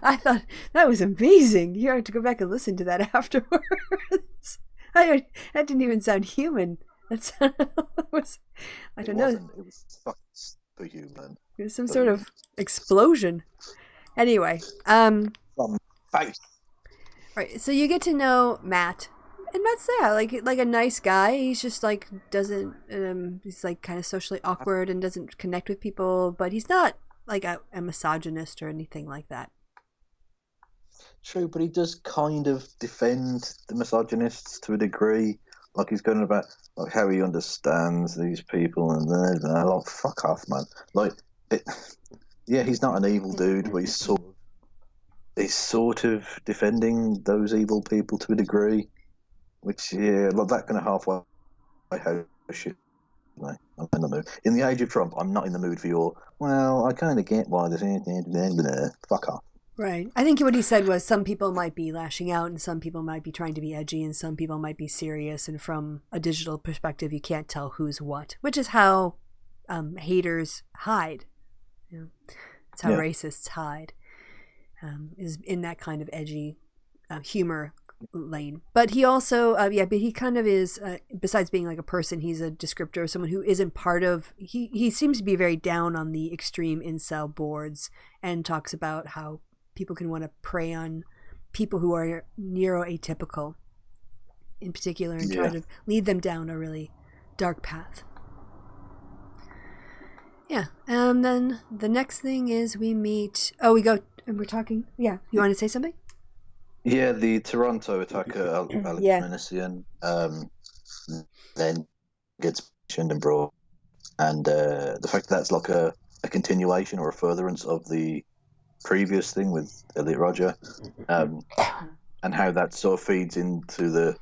I thought that was amazing. You have to go back and listen to that afterwards. That didn't even sound human. That was, I don't know. It was fucking superhuman. It was some sort of explosion. Anyway, Some face. right. So you get to know Matt, and Matt's like a nice guy. He's just like doesn't. He's like kind of socially awkward and doesn't connect with people. But he's not like a misogynist or anything like that. True, but he does kind of defend the misogynists to a degree. Like he's going about like how he understands these people, and they're like, fuck off, man. Like, yeah, he's not an evil dude, but he's sort of defending those evil people to a degree. Which, yeah, like that kind of halfway shit. I'm in the mood. In the age of Trump, I'm not in the mood for your. Well, I kind of get why this. Fuck off. Right. I think what he said was some people might be lashing out and some people might be trying to be edgy and some people might be serious. And from a digital perspective, you can't tell who's what, which is how haters hide. You know, it's how racists hide, is in that kind of edgy humor lane. But he also, but he kind of is, besides being like a person, he's a descriptor of someone who isn't part of, he seems to be very down on the extreme incel boards and talks about how people can want to prey on people who are neuroatypical in particular and try to lead them down a really dark path. Yeah. And then the next thing is we meet, we go and we're talking. Yeah. You want to say something? Yeah, the Toronto attacker, Alex Menician, then gets mentioned and brought. And the fact that that's like a continuation or a furtherance of the previous thing with Elliot Rodger, and how that sort of feeds into the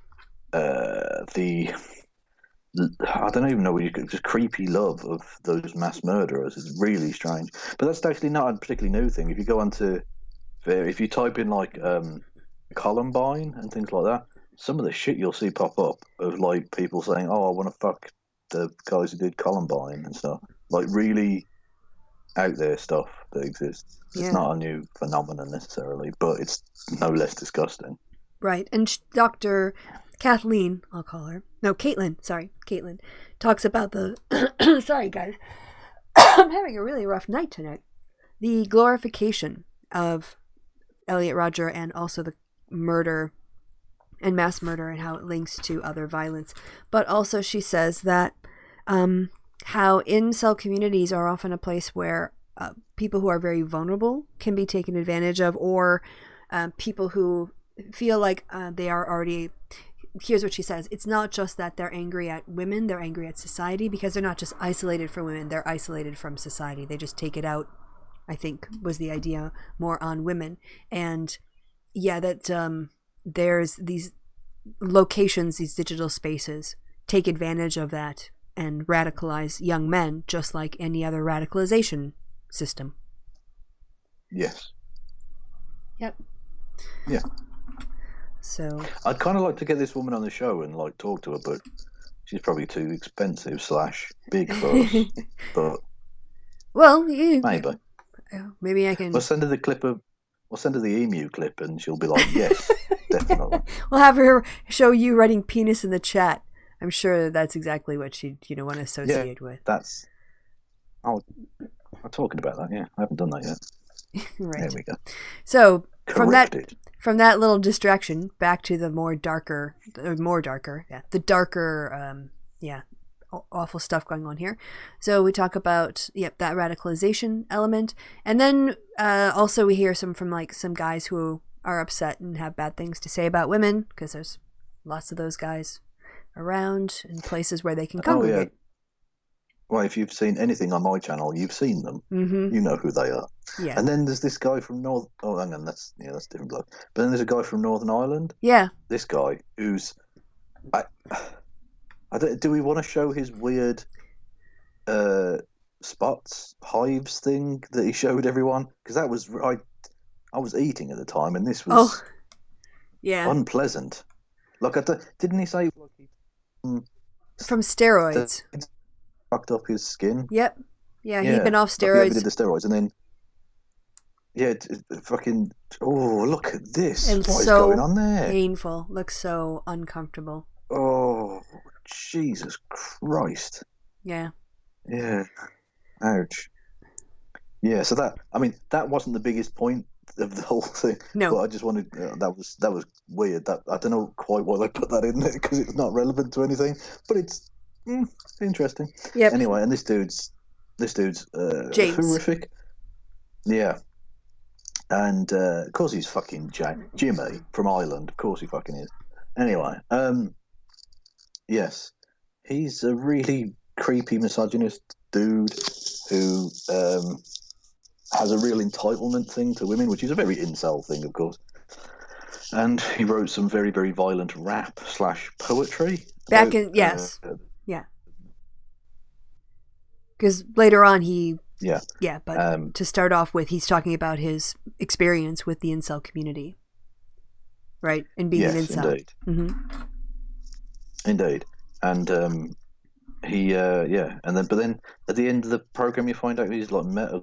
I don't even know what you could, just creepy love of those mass murderers is really strange. But that's actually not a particularly new thing. If you go onto, if you type in like Columbine and things like that, some of the shit you'll see pop up of like people saying, "Oh, I want to fuck the guys who did Columbine" and stuff. Like really out there stuff that exists. It's not a new phenomenon necessarily, but it's no less disgusting. Right. And Dr. Kathleen, I'll call her. No, Caitlin. Sorry, Caitlin talks about the. Sorry, guys. I'm having a really rough night tonight. The glorification of Elliot Rodger and also the murder and mass murder and how it links to other violence. But also she says that how incel communities are often a place where people who are very vulnerable can be taken advantage of, or people who feel like they are already. Here's what she says. It's not just that they're angry at women, they're angry at society, because they're not just isolated from women, they're isolated from society. They just take it out, I think, was the idea, more on women. And yeah, that there's these locations, these digital spaces, take advantage of that and radicalize young men, just like any other radicalization system. Yes. Yep. Yeah. So I'd kind of like to get this woman on the show and like talk to her, but she's probably too expensive / big for us. But well, maybe I can. We'll send her the clip of. We'll send her the emu clip, and she'll be like, "Yes, definitely." We'll have her show you writing penis in the chat. I'm sure that's exactly what she'd want to associate with. That's. I'm talking about that. Yeah, I haven't done that yet. Right. There we go. So Corrected. from that little distraction back to the darker, awful stuff going on here. So we talk about that radicalization element, and then also we hear from some guys who are upset and have bad things to say about women, because there's lots of those guys around in places where they can congregate. well, if you've seen anything on my channel, you've seen them. Mm-hmm. You know who they are. Yeah. And then there's this guy from North. Oh, hang on, that's a different bloke. But then there's a guy from Northern Ireland. Yeah. This guy who's, I don't. Do we want to show his weird, spots, hives thing that he showed everyone? Because that was I was eating at the time, and this was Yeah. unpleasant. Like, didn't he say like he From steroids. fucked up his skin? Yep. Yeah, he'd been off Like he steroids. did the steroids, and then fucking. Oh, look at this! And What is so going on there? painful. Looks so uncomfortable. Oh, Jesus Christ! Yeah. Yeah, ouch. Yeah, so that wasn't the biggest point of the whole thing. No. But I just wanted that was weird. That I don't know quite why they put that in there because it's not relevant to anything, but it's interesting. Yep. Anyway, and this dude's James. horrific. Yeah. And of course he's fucking Jimmy from Ireland. Of course he fucking is. Anyway, yes, he's a really creepy misogynist dude who has a real entitlement thing to women, which is a very incel thing, of course. And he wrote some very, very violent rap / poetry. Yes. Yeah. Because later on he... Yeah, but to start off with, he's talking about his experience with the incel community. Right? And being an incel. Indeed. Mm-hmm. Indeed. And but then at the end of the program you find out he's like met a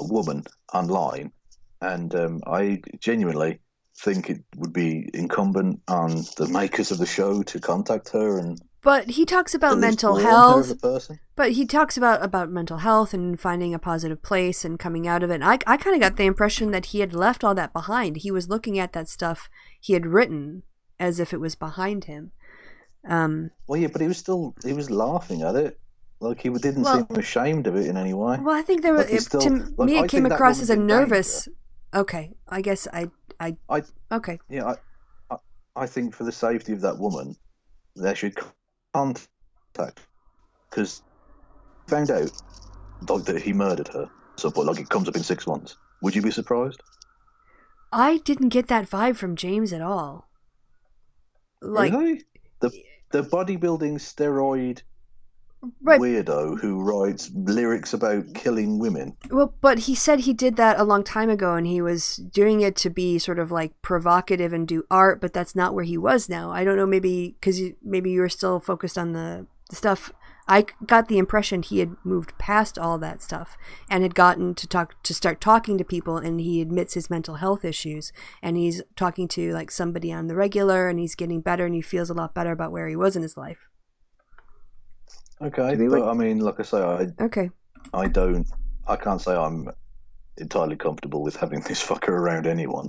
woman online, and I genuinely think it would be incumbent on the makers of the show to contact her and. But he talks about mental health. But he talks about mental health and finding a positive place and coming out of it. And I kind of got the impression that he had left all that behind. He was looking at that stuff he had written as if it was behind him. Well, yeah, but he was laughing at it. Like he didn't seem ashamed of it in any way. Well, I think there was, it came across as a nervous. Okay, I guess okay. Yeah, I think for the safety of that woman, they should contact, because found out like that he murdered her. So, but like it comes up in 6 months. Would you be surprised? I didn't get that vibe from James at all. Like really? The bodybuilding steroid weirdo who writes lyrics about killing women. Well, but he said he did that a long time ago, and he was doing it to be sort of like provocative and do art, but that's not where he was now. I don't know, maybe because maybe you were still focused on the stuff. I got the impression he had moved past all that stuff and had gotten to start talking to people, and he admits his mental health issues, and he's talking to like somebody on the regular, and he's getting better, and he feels a lot better about where he was in his life. Okay, but I mean, like I say, I can't say I'm entirely comfortable with having this fucker around anyone.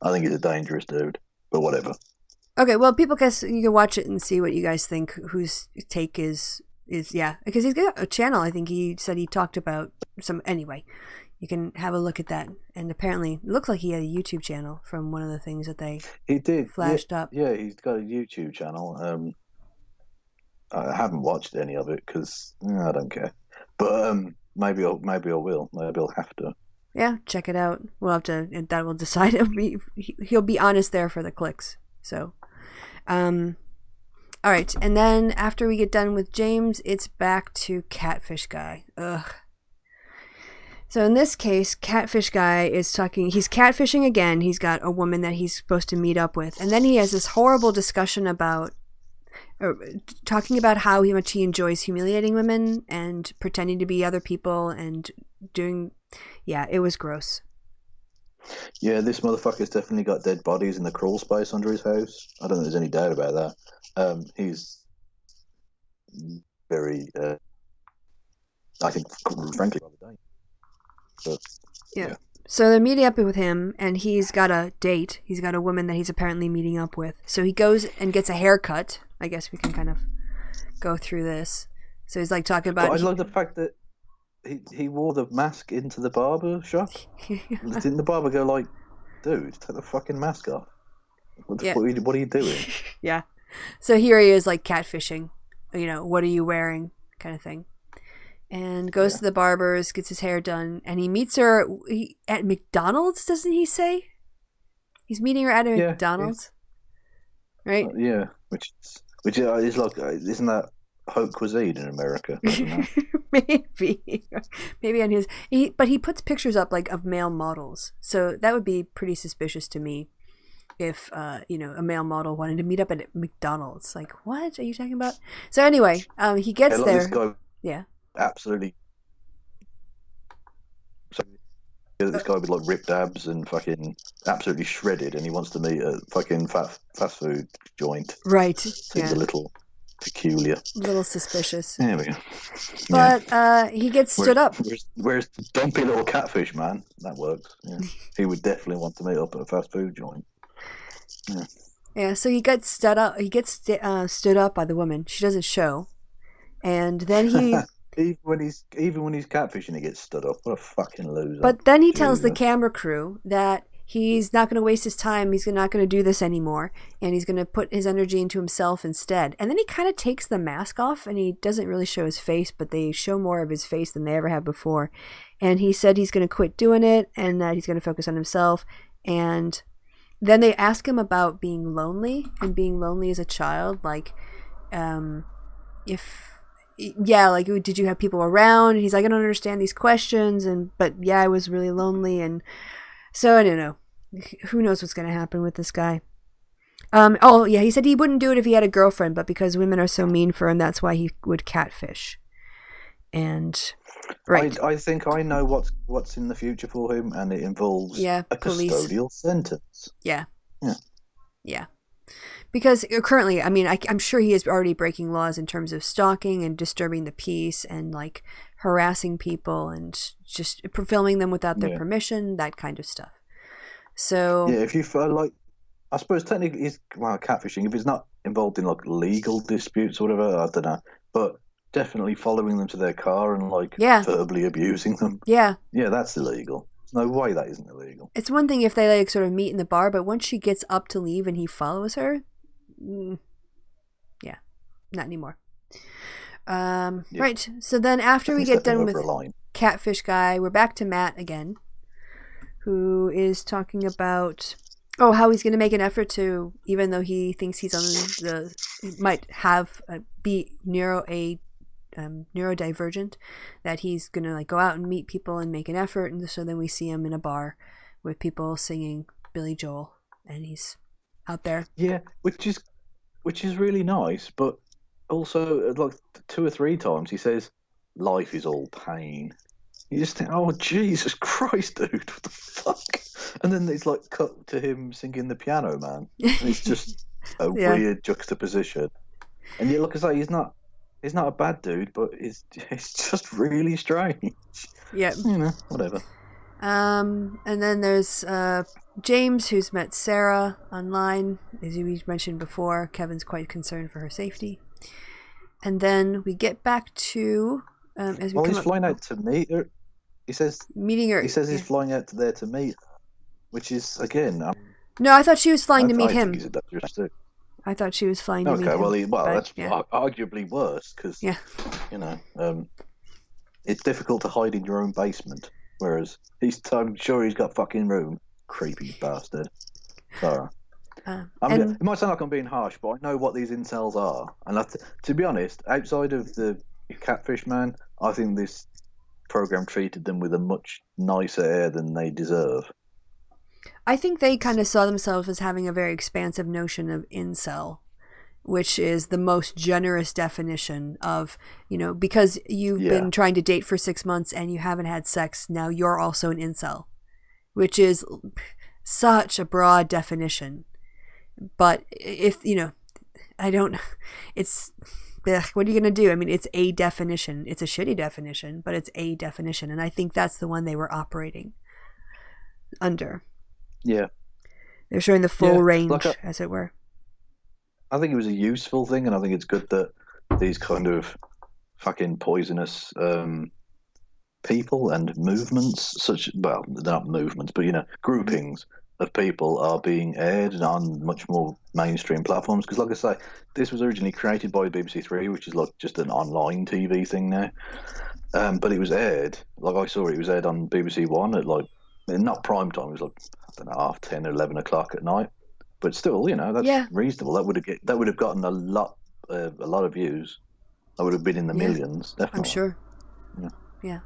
I think he's a dangerous dude, but whatever. Okay, well, you can watch it and see what you guys think, whose take is because he's got a channel. I think he said he talked about some. Anyway, you can have a look at that. And apparently, it looks like he had a YouTube channel from one of the things that they flashed up. Yeah, he's got a YouTube channel. I haven't watched any of it because I don't care. But maybe I will. Maybe I'll have to. Yeah, check it out. We'll have to. That will decide. He'll be honest there for the clicks. So, all right. And then after we get done with James, it's back to Catfish Guy. Ugh. So in this case, Catfish Guy is talking. He's catfishing again. He's got a woman that he's supposed to meet up with, and then he has this horrible discussion about. Talking about how much he enjoys humiliating women and pretending to be other people and doing... Yeah, it was gross. Yeah, this motherfucker's definitely got dead bodies in the crawl space under his house. I don't think there's any doubt about that. He's very... I think, frankly, rather dangerous. But, yeah. So they're meeting up with him, and he's got a date. He's got a woman that he's apparently meeting up with. So he goes and gets a haircut. I guess we can kind of go through this. So he's like talking about... But I love the fact that he wore the mask into the barber shop. Didn't the barber go like, dude, take the fucking mask off? What are you doing? Yeah. So here he is like catfishing. You know, what are you wearing? kind of thing. And goes to the barber's, gets his hair done, and he meets her at McDonald's, doesn't he say? He's meeting her at a McDonald's, right? Yeah, which is like, isn't that haute cuisine in America? I don't know. maybe on his. But he puts pictures up like of male models, so that would be pretty suspicious to me. If a male model wanted to meet up at McDonald's, like, what are you talking about? So anyway, he gets there. This guy, absolutely. So this guy with like ripped abs and fucking absolutely shredded, and he wants to meet a fucking fast food joint. Right. Seems a little peculiar. A little suspicious. There we go. But he gets stood up. Whereas dumpy little catfish man, that works. Yeah. He would definitely want to meet up at a fast food joint. Yeah. So he gets stood up. He gets stood up by the woman. She doesn't show, and then he. Even when he's catfishing, he gets stood up. What a fucking loser! But then he tells the camera crew that he's not going to waste his time. He's not going to do this anymore, and he's going to put his energy into himself instead. And then he kind of takes the mask off, and he doesn't really show his face, but they show more of his face than they ever have before. And he said he's going to quit doing it, and that he's going to focus on himself. And then they ask him about being lonely and being lonely as a child, like, did you have people around? And he's like, I don't understand these questions, but I was really lonely, and so I don't know. Who knows what's going to happen with this guy? He said he wouldn't do it if he had a girlfriend, but because women are so mean for him, that's why he would catfish. And right, I think I know what's in the future for him, and it involves a police. custodial sentence. Yeah. Because currently, I mean, I'm sure he is already breaking laws in terms of stalking and disturbing the peace and like harassing people and just filming them without their permission, that kind of stuff. So if you feel like, I suppose technically he's catfishing if it's not involved in like legal disputes or whatever. I don't know, but definitely following them to their car and like verbally abusing them. Yeah, that's illegal. No way that isn't illegal. It's one thing if they like sort of meet in the bar, but once she gets up to leave and he follows her, not anymore. Right. So then after we get done with Catfish Guy, we're back to Matt again, who is talking about how he's going to make an effort to, even though he thinks he's on might have be neurodivergent, that he's gonna like go out and meet people and make an effort. And so then we see him in a bar with people singing Billy Joel, and he's out there. Yeah, which is really nice, but also like 2 or 3 times he says life is all pain. You just think, oh Jesus Christ, dude, what the fuck? And then it's like cut to him singing the Piano Man, and it's just a weird juxtaposition. And you look as though he's not a bad dude, but it's just really strange. Yeah. Whatever. And then there's James, who's met Sarah online. As we mentioned before, Kevin's quite concerned for her safety. And then we get back to as we he's flying out to meet her. He says meeting her. He says he's flying out there to meet her, which is again. No, I thought she was flying to meet him. He's a dangerous dude. I thought she was flying to meet him. Okay, that's arguably worse because it's difficult to hide in your own basement, whereas I'm sure he's got fucking room. Creepy bastard. Sorry. It might sound like I'm being harsh, but I know what these incels are, and to be honest, outside of the Catfish Man, I think this program treated them with a much nicer air than they deserve. I think they kind of saw themselves as having a very expansive notion of incel, which is the most generous definition of, because you've been trying to date for 6 months and you haven't had sex, now you're also an incel, which is such a broad definition. But if, it's, what are you going to do? I mean, it's a definition. It's a shitty definition, but it's a definition. And I think that's the one they were operating under. Yeah. They're showing the full range, as it were. I think it was a useful thing, and I think it's good that these kind of fucking poisonous people and movements, they're not movements, but groupings, of people are being aired on much more mainstream platforms. Because, like I say, this was originally created by BBC Three, which is like just an online TV thing now. But it was aired, like I saw it, was aired on BBC One at like, not prime time. It was like, I don't know, 10 or 11 o'clock at night. But still, you know, that's Yeah. reasonable. That would have gotten a lot of views. That would have been in the millions, definitely. I'm sure. Yeah. Yeah.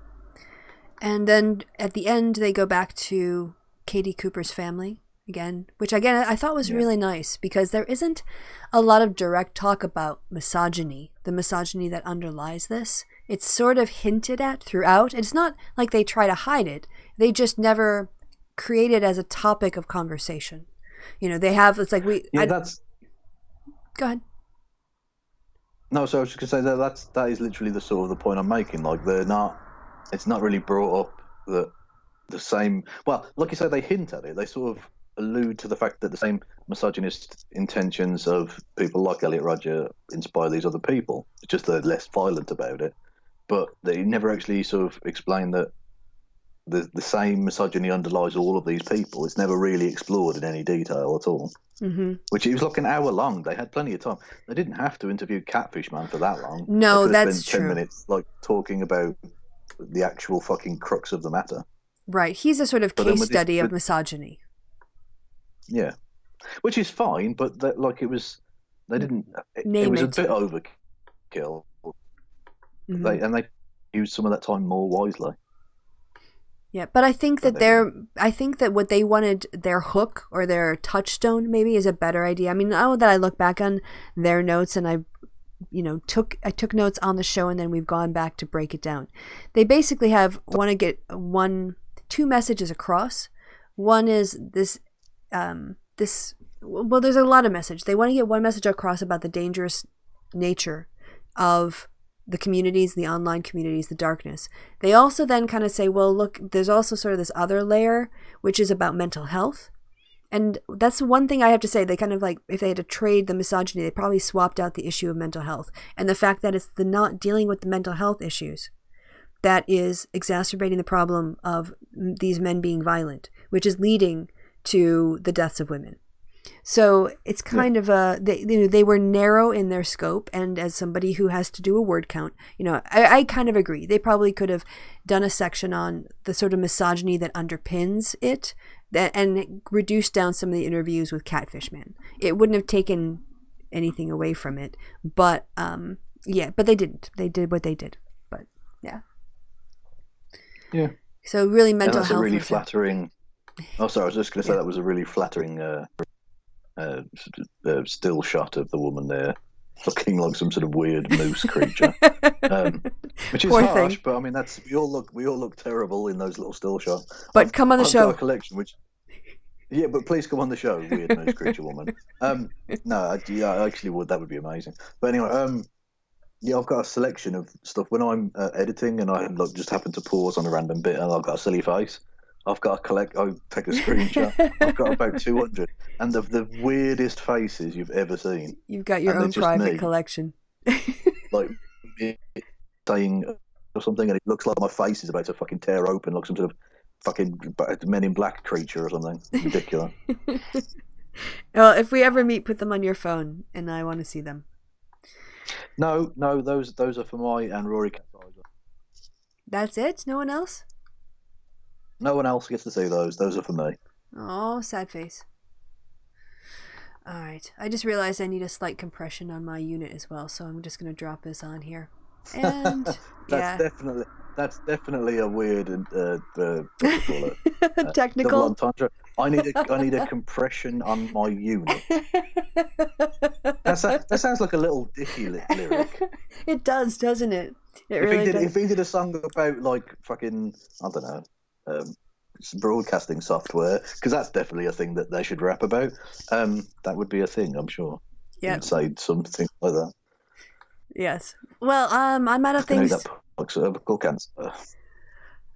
And then at the end, they go back to Katie Cooper's family again, which again I thought was really nice because there isn't a lot of direct talk about misogyny, the misogyny that underlies this. It's sort of hinted at throughout. It's not like they try to hide it. They just never create it as a topic of conversation. You know, they have, it's like that's... Go ahead. No, so I was just going to say that is literally the sort of the point I'm making. Like, it's not really brought up that the same, well, like you say, they hint at it. They sort of allude to the fact that the same misogynist intentions of people like Elliot Rodger inspire these other people. It's just they're less violent about it. But they never actually sort of explain that the same misogyny underlies all of these people. It's never really explored in any detail at all. Mm-hmm. Which it was like an hour long. They had plenty of time. They didn't have to interview Catfish Man for that long. No, they that's spent 10 true. minutes like talking about the actual fucking crux of the matter. Right. He's a sort of case study of misogyny. Yeah, which is fine, but they didn't. Name it was it. A bit overkill. Mm-hmm. They used some of that time more wisely. Yeah, but I think that what they wanted, their hook or their touchstone maybe, is a better idea. I mean, now that I look back on their notes and I took notes on the show and then we've gone back to break it down. They basically want to get two messages across. One is this, well, there's a lot of message. They want to get one message across about the dangerous nature of the communities, the online communities, the darkness. They also then kind of say, well, look, there's also sort of this other layer, which is about mental health. And that's one thing I have to say. They kind of like, if they had to trade the misogyny, they probably swapped out the issue of mental health. And the fact that it's the not dealing with the mental health issues that is exacerbating the problem of these men being violent, which is leading to the deaths of women. So it's kind of they were narrow in their scope, and as somebody who has to do a word count, I kind of agree. They probably could have done a section on the sort of misogyny that underpins it, and reduced down some of the interviews with Catfish Man. It wouldn't have taken anything away from it, but but they didn't. They did what they did, but yeah. So really, mental health. That's a really flattering. Oh, sorry. I was just going to say that was a really flattering still shot of the woman there, looking like some sort of weird moose creature, which is harsh. But I mean, we all look terrible in those little still shots. But come on the show. I've got a collection yeah, but please come on the show, weird moose creature woman. No, I actually would. That would be amazing. But anyway, I've got a selection of stuff when I'm editing, and I just happen to pause on a random bit, and I've got a silly face. I've got I take a screenshot. I've got about 200, and of the weirdest faces you've ever seen. You've got your own private collection. Like me saying or something, and it looks like my face is about to fucking tear open, like some sort of fucking Men in Black creature or something. Ridiculous. Well, if we ever meet, put them on your phone, and I want to see them. No, those are for my and Rory. That's it? No one else? No one else gets to see those. Those are for me. Oh, sad face. All right. I just realized I need a slight compression on my unit as well, so I'm just going to drop this on here. And that's definitely a weird and what do you call it? Technical. Double entendre. I need a compression on my unit. That sounds like a little Dicky lyric. It does, doesn't it? If he did a song about like fucking, I don't know, broadcasting software, because that's definitely a thing that they should rap about. That would be a thing, I'm sure. Yeah. You'd say something like that. Yes. Well, I'm out of things. That like cervical cancer.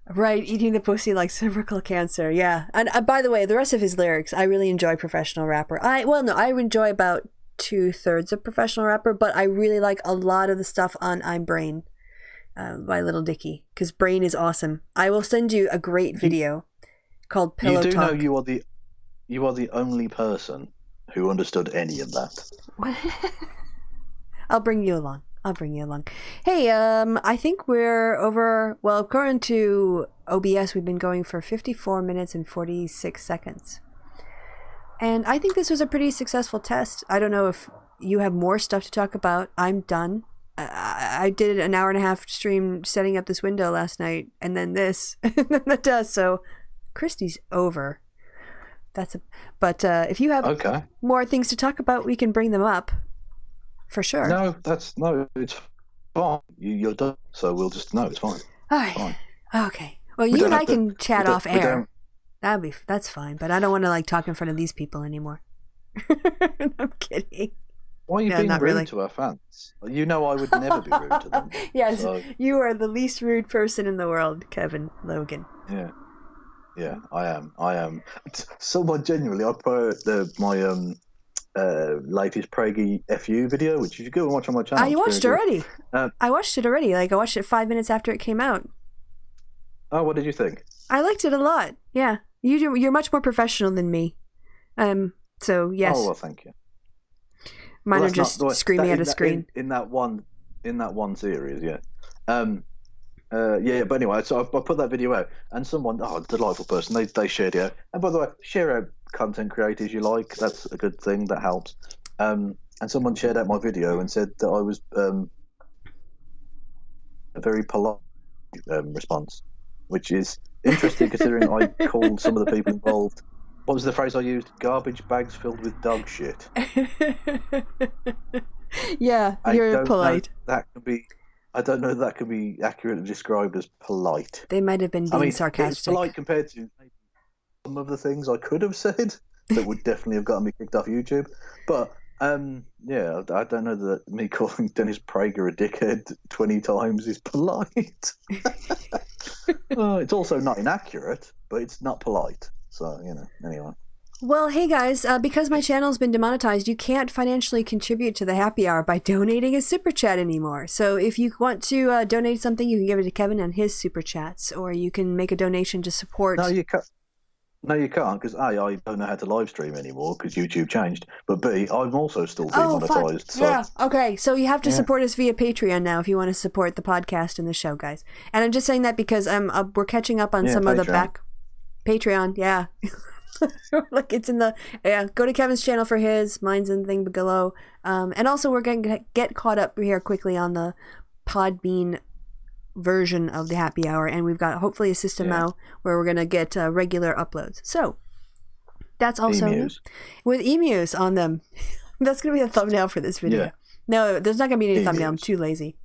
Right, eating the pussy like cervical cancer. Yeah. And by the way, the rest of his lyrics, I really enjoy Professional Rapper. I enjoy about 2/3 of Professional Rapper, but I really like a lot of the stuff on I'm Brain by Little Dicky, because Brain is awesome. I will send you a great video called Pillow Talk. You do know You are the only person who understood any of that. I'll bring you along. Hey, I think we're over. Well, according to OBS, we've been going for 54 minutes and 46 seconds. And I think this was a pretty successful test. I don't know if you have more stuff to talk about. I'm done. I did an hour and a half stream setting up this window last night, and then this, and then the test. So, Kristi's over. But if you have more things to talk about, we can bring them up. For sure. No, it's fine. You're done. So we'll just it's fine. All right. Fine. Okay. Well, you and I can chat off air. That's fine. But I don't want to talk in front of these people anymore. I'm kidding. Why are you being rude to our fans? You know I would never be rude to them. Yes, so. You are the least rude person in the world, Kevin Logan. Yeah, I am. Someone genuinely, I put my latest Prague FU video, which you should go and watch on my channel. You watched it already? I watched it already. I watched it 5 minutes after it came out. Oh, what did you think? I liked it a lot. Yeah, you're much more professional than me. So yes. Oh well, thank you. Mine are just screaming at a screen. In that one series, yeah. But anyway, so I put that video out, and someone, a delightful person, they shared it out. And by the way, share out content creators you like. That's a good thing. That helps. And someone shared out my video and said that I was a very polite response, which is interesting considering I called some of the people involved. What was the phrase I used? Garbage bags filled with dog shit. Yeah, you're polite. I don't know if that can be accurately described as polite. They might have been being sarcastic. It's polite compared to some of the things I could have said that would definitely have gotten me kicked off YouTube. But I don't know that me calling Dennis Prager a dickhead 20 times is polite. It's also not inaccurate, but it's not polite. So, anyway. Well, hey guys, because my channel's been demonetized, you can't financially contribute to the happy hour by donating a super chat anymore. So if you want to donate something, you can give it to Kevin and his super chats, or you can make a donation to support. No, you can't. No, you can't, because A, I don't know how to live stream anymore because YouTube changed, but B, I'm also still demonetized. So. Yeah, okay, so you have to support us via Patreon now if you want to support the podcast and the show, guys. And I'm just saying that because we're catching up on some Patreon. Of the back... Patreon, yeah. It's in the... Yeah, go to Kevin's channel for his, mine's in the thing below. And also we're going to get caught up here quickly on the Podbean version of the happy hour, and we've got hopefully a system now where we're going to get regular uploads. So that's also emus. With emus on them. That's going to be the thumbnail for this video. No, there's not going to be any thumbnail. I'm too lazy.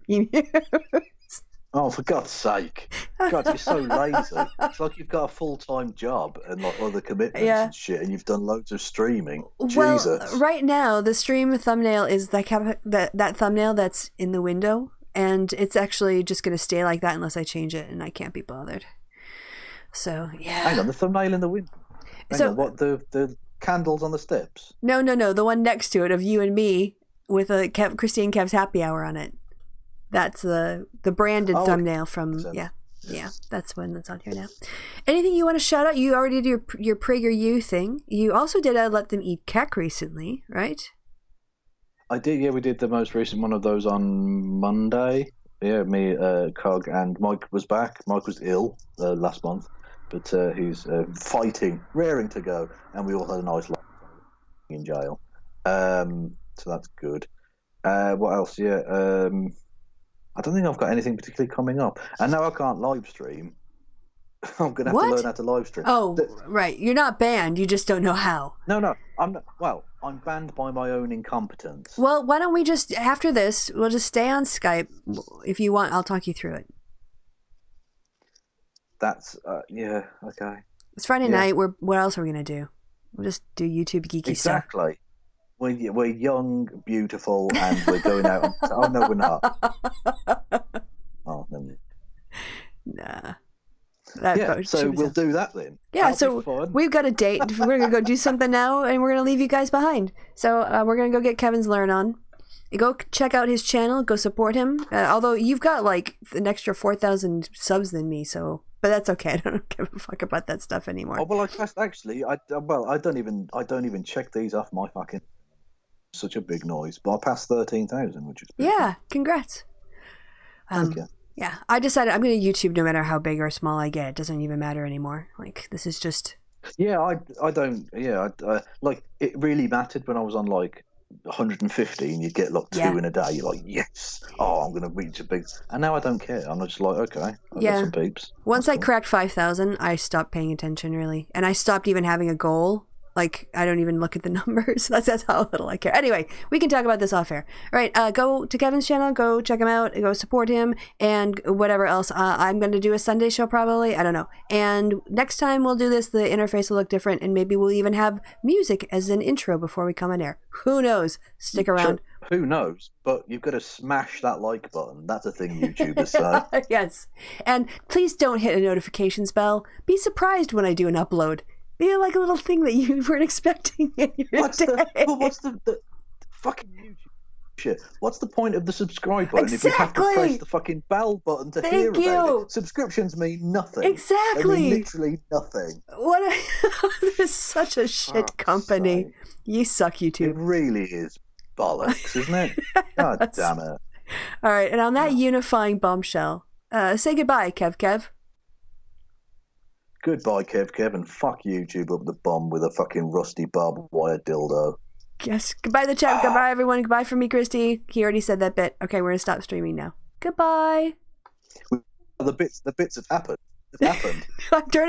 Oh, for God's sake. God, you're so lazy. It's like you've got a full-time job and other commitments and shit, and you've done loads of streaming. Well, Jesus. Right now, the stream thumbnail is that thumbnail that's in the window, and it's actually just going to stay like that unless I change it, and I can't be bothered. So, yeah. Hang on, the thumbnail in the window? What, the candles on the steps? No, the one next to it of you and me with a Kristi and Kev's happy hour on it. That's the branded thumbnail from that's one that's on here now. Anything you want to shout out? You already did your PragerU thing. You also did Let Them Eat Kek recently, right? I did. Yeah, we did the most recent one of those on Monday. Yeah, me, Cog, and Mike was back. Mike was ill last month, but he's raring to go, and we all had a nice life in jail. So that's good. What else? Yeah. I don't think I've got anything particularly coming up. And now I can't live stream. I'm going to have to learn how to live stream. Oh, right. You're not banned. You just don't know how. No. I'm not, I'm banned by my own incompetence. Well, why don't we just, after this, we'll just stay on Skype. If you want, I'll talk you through it. That's, okay. It's Friday night. What else are we going to do? We'll just do YouTube geeky stuff. Exactly. We're young, beautiful, and we're going out. Oh, no, we're not. Oh, no. Nah. So we'll do that then. Yeah, so we've got a date. We're going to go do something now, and we're going to leave you guys behind. So we're going to go get Kevin's Learn On. Go check out his channel. Go support him. Although you've got like an extra 4,000 subs than me, so But that's okay. I don't give a fuck about that stuff anymore. Oh well, I just actually, I don't even check these off my fucking. Such a big noise, but I passed 13,000, which is yeah. Congrats. Thank you. Yeah, I decided I'm going to YouTube no matter how big or small I get. It doesn't even matter anymore. Like, this is just... Yeah, I don't... Yeah, like, it really mattered when I was on, like, 150 and you'd get, like, 2 in a day. You're like, yes! Oh, I'm going to reach a big... And now I don't care. I'm just like, okay, I've got some peeps. Once I cracked 5,000, I stopped paying attention, really. And I stopped even having a goal. Like, I don't even look at the numbers. That's how little I care. Anyway, we can talk about this off air. All right, go to Kevin's channel. Go check him out. Go support him. And whatever else. I'm going to do a Sunday show probably. I don't know. And next time we'll do this, the interface will look different. And maybe we'll even have music as an intro before we come on air. Who knows? Stick around. Who knows? But you've got to smash that like button. That's a thing YouTubers say. Yes. And please don't hit a notifications bell. Be surprised when I do an upload. Be like a little thing that you weren't expecting in your day. What's the fucking YouTube shit? What's the point of the subscribe button if you have to Exactly. press the fucking bell button to hear about it? Subscriptions mean nothing. Exactly. They mean literally nothing. This is such a shit company. Sake. You suck, It YouTube. really is bollocks, isn't it? God damn it. All right, and on that unifying bombshell, say goodbye, Kev. Goodbye, Kev, and fuck YouTube up the bum with a fucking rusty barbed wire dildo. Yes, goodbye the chat. Goodbye, everyone. Goodbye from me, Kristi. He already said that bit. Okay, we're going to stop streaming now. Goodbye. The bits have happened. It's happened. I'm turning